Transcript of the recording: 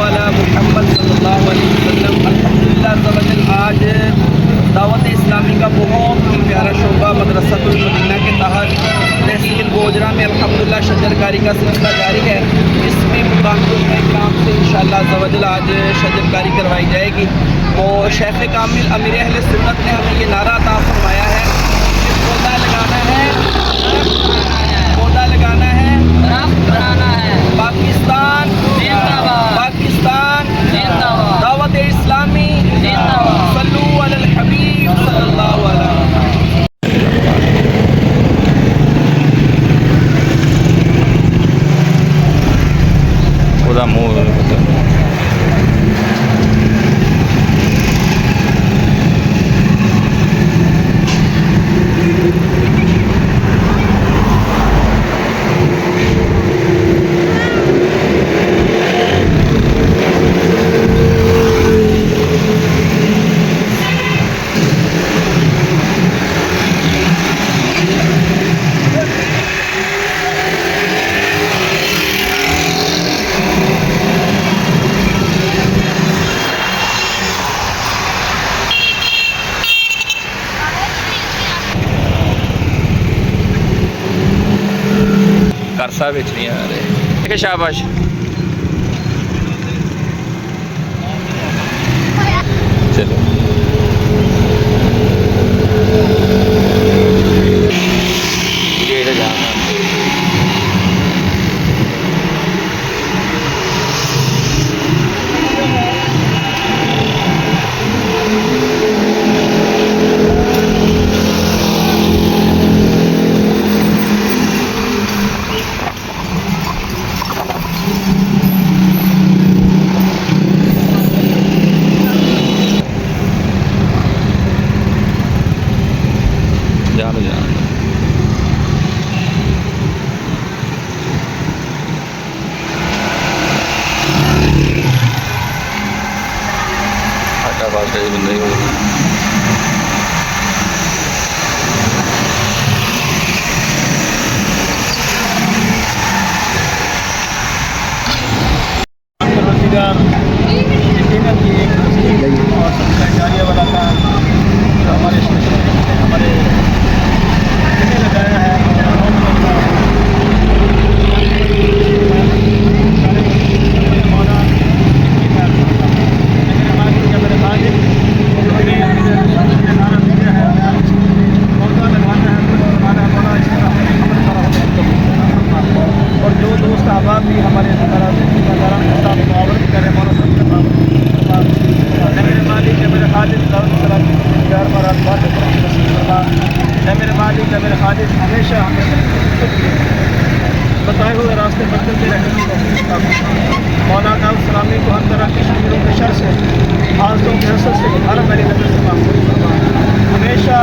अला मुहम्मद सल्लल्लाहु अलैहि वसल्लम। अल्हम्दुलिल्लाह आज दावत इस्लामी का बहुत ही प्यारा शोबा मदरसतुल मदीना के तहत तहसील गोजरा में अल्हम्दुलिल्लाह शजरकारी का सिलसिला जारी है। इसमें मुकाम से इंशाअल्लाह ज़वजल आज शजरकारी करवाई जाएगी। तो शेख कामिल अमीर अहले सुन्नत ने हमें ये नारा अता फरमाया है कि पौधा लगाना है, पौधा लगाना है, बनाना है, पाकिस्तान जिंदाबाद, पाकिस्तान जिंदाबाद, दावत इस्लामी जिंदाबाद, सल्लू अलल हबीब सल्लल्लाहु अलैहि करसा बिच नहीं आ रहे। शाबाश चलो बंदे हो और जारिया वाला का हमारे हमारे लगाया है। और जो दोस्त आबाद भी हमारे मेरे मालिक है मेरे खालिद मेरे मालिक है मेरे खालिद हमेशा हमें बताए हुए रास्ते पर चलते रहने मौलाना सलामी को हर तरह की शिकरों के शर से हाथों के असर से हर मेरी नजर से हमेशा